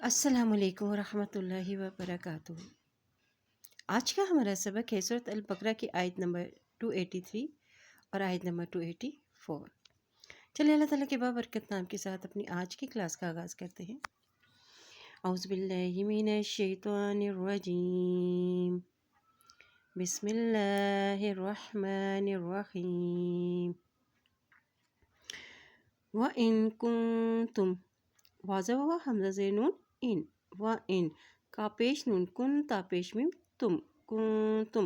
السلام علیکم ورحمۃ اللہ وبرکاتہ۔ آج کا ہمارا سبق ہے سورۃ البقرہ کی آیت نمبر 283 اور آیت نمبر 284۔ چلیے اللہ تعالیٰ کے بابرکت نام کے ساتھ اپنی آج کی کلاس کا آغاز کرتے ہیں۔ اعوذ باللہ من الشیطان الرجیم، بسم اللہ الرحمن الرحیم۔ وَإِن كُنتم واضح ہوا حمزہ زیر نون ان، وَإِن کا پیش نون، کن تا پیش میم تم، کنتم،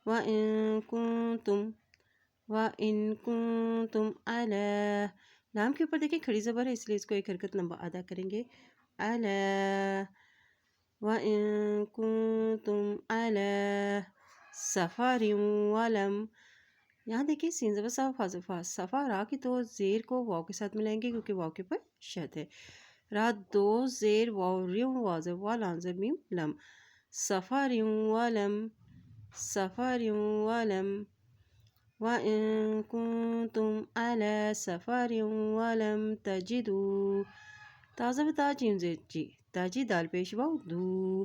وَإِن كُنتم، وَإِن كُنتم عَلَىٰ، لام کے اوپر دیکھیں کھڑی زبر ہے اس لیے اس کو ایک حرکت لمبا ادا کریں گے، عَلَىٰ، وَإِن كُنتم عَلَىٰ سَفَرٍ وَلَمْ، یہاں دیکھیں سین زبر صفا صفا را کی تو زیر کو واو کے ساتھ ملائیں گے کیونکہ واو کے اوپر شد ہے، را دو زیر واو ریو واضح وا لانزر میم لم، سفر ولم، سفر ولم، وَإِن كُنتم عَلَىٰ سَفَرٍ وَلَمْ تَجِدُوا، تازہ بتا جیم زیر جی، تاجی دال پیش واو دو،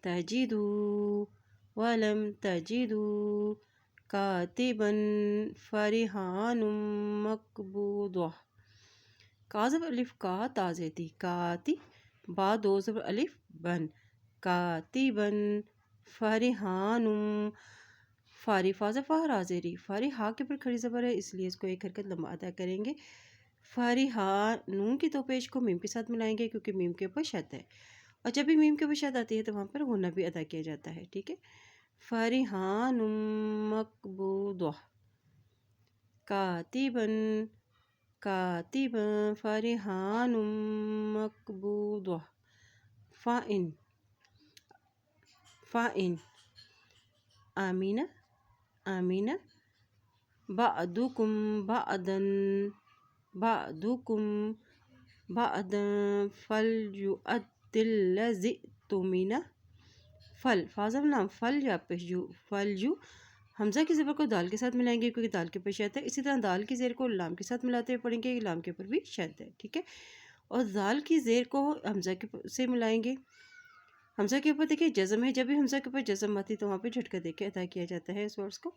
تجدوا، ولم تجدوا کاتبا فرحان مقبوضہ، کا زبر الف کا تا زیتی کاتی، با دو زبر الف بن، کاتبن، فرحان، فاری فاض فا را زیری، فاری ہا کے پر کھڑی زبر ہے اس لیے اس کو ایک حرکت لمبا ادا کریں گے، فرحان، نون کی دو پیش کو میم کے ساتھ ملائیں گے کیونکہ میم کے اوپر شد ہے، اور جب بھی میم کے اوپر شد آتی ہے تو وہاں پر غنہ بھی ادا کیا جاتا ہے، ٹھیک ہے، فرحان مقبوضہ، کاتبا، کاتبا فرحان مقبوضہ، فَإِن، فَإِن، آمین، آمین، بعضکم بعضا، بعضکم بعضا فلیؤد الذی اؤتمن، فل فاضل نام فل یا پیشجو، فلجو، حمزہ کی زبر کو دال کے ساتھ ملائیں گے کیونکہ دال کے اوپر شد ہے، اسی طرح دال کی زیر کو لام کے ساتھ ملاتے ہوئے پڑھیں گے، لام کے اوپر بھی شد ہے، ٹھیک ہے، اور دال کی زیر کو حمزہ سے ملائیں گے، حمزہ کے اوپر دیکھیں جزم ہے، جب بھی حمزہ کے اوپر جزم آتی تو وہاں پہ جھٹکا دے کے ادا کیا جاتا ہے اس ورڈز کو،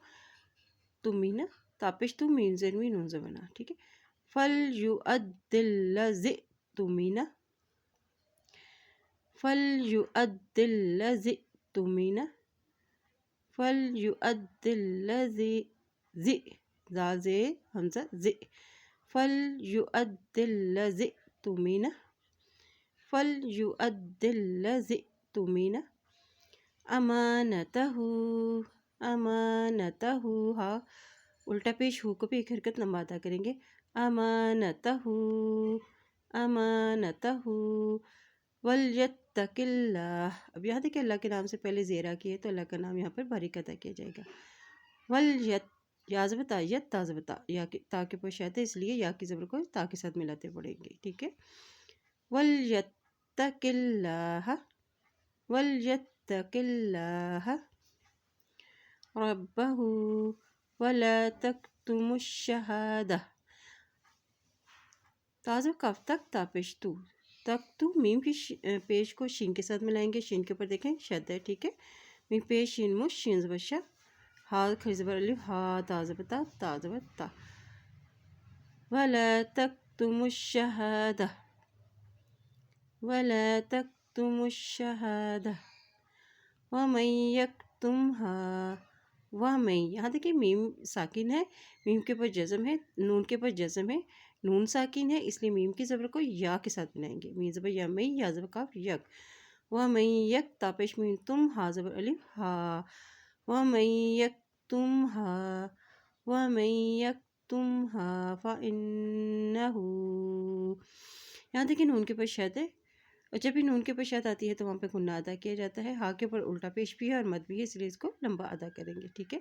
تمینا تاپش تو مین زیر مین نون زبنا، ٹھیک ہے، فلیؤد الذی اؤتمن، فلیؤد الذی اؤتمن، فلیؤد الذی ذی، زال زیر حمزہ ذی، فلیؤد الذی اؤتمن، فلیؤد الذی اؤتمن امانتہ، امانتہ، ہا الٹا پیش ہو کو بھی ایک حرکت لمبا ادا کریں گے، امانتہ، امانتہ، ولیتق اللہ، اب یہاں دیکھیں اللہ کے نام سے پہلے زیرہ کی ہے تو اللہ کا نام یہاں پر باریک ادا کیا جائے گا، ولیت، یا زبر تا، یت تا زبر تا، یا تا کے اوپر شد ہے اس لیے یا کی زبر کو تا کے ساتھ ملاتے پڑیں گے، ٹھیک ہے، ولیتق اللہ، ولیتق اللہ ربہ ولا تکتموا الشہادہ، تازہ کاف تک تا پیش تو، تک تو میم کی پیش کو شین کے ساتھ ملائیں گے، شین کے اوپر دیکھیں شد ہے، ٹھیک ہے، میم پیش شین مش شین زبر شا، ہا کھڑی زبر الف ہا تا زبر تا، تا زبر تا، ولا تکتموا الشہادہ، ولا تکتموا الشہادہ ومن یکتمھا، ومن، یہاں دیکھیں میم ساکن ہے، میم کے اوپر جزم ہے، نون کے اوپر جزم ہے، نون ساکن ہے اس لیے میم کی زبر کو یا کے ساتھ ملائیں گے، میم زبر یا مئی، یا زبر کاف یک، ومن یک تا پیش میم تم، ہا زبر الف ہا، ومن یکتمھا، ومن یکتمھا فإنہ، یہاں دیکھیں نون کے اوپر شد ہے، اور جب بھی نون کے اوپر شد آتی ہے تو وہاں پہ غنہ ادا کیا جاتا ہے، ہا کے اوپر الٹا پیش بھی ہے اور مد بھی ہے اس لیے اس کو لمبا ادا کریں گے، ٹھیک ہے،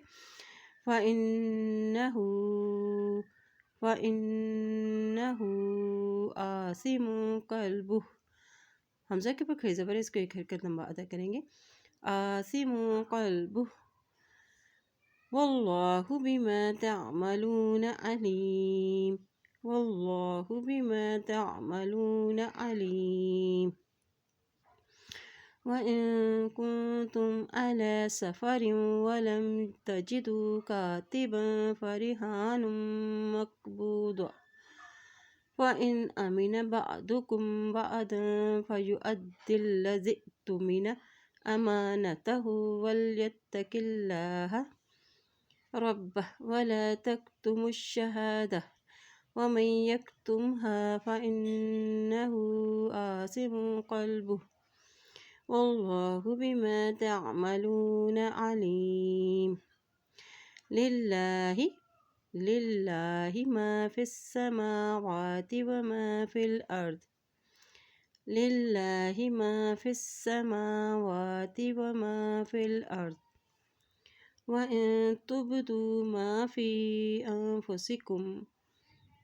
فإنہ، فإنہ آثم قلبہ، حمزہ کے اوپر کھڑی زبر ہے اس کو ایک حرکت لمبا ادا کریں گے، آثم قلبہ واللہ بما تعملون علیم، واللہ بما تعملون علیم، وإن كنتم على سفر ولم تجدوا كاتبا فرهان مقبوض وإن أمن بعضكم بعضا فيؤدي الذي اؤتمن أمانته وليتق الله ربه ولا تكتموا الشهادة ومن يكتمها فإنه آثم قلبه والله بما تعملون عليم لله ما في السماوات وما في الأرض لله ما في السماوات وما في الأرض وإن تبدوا ما في أنفسكم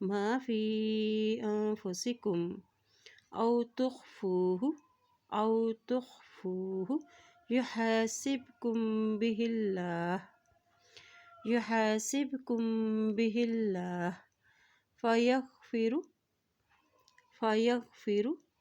ما في أنفسكم أو تخفوه يحاسبكم به الله فيغفر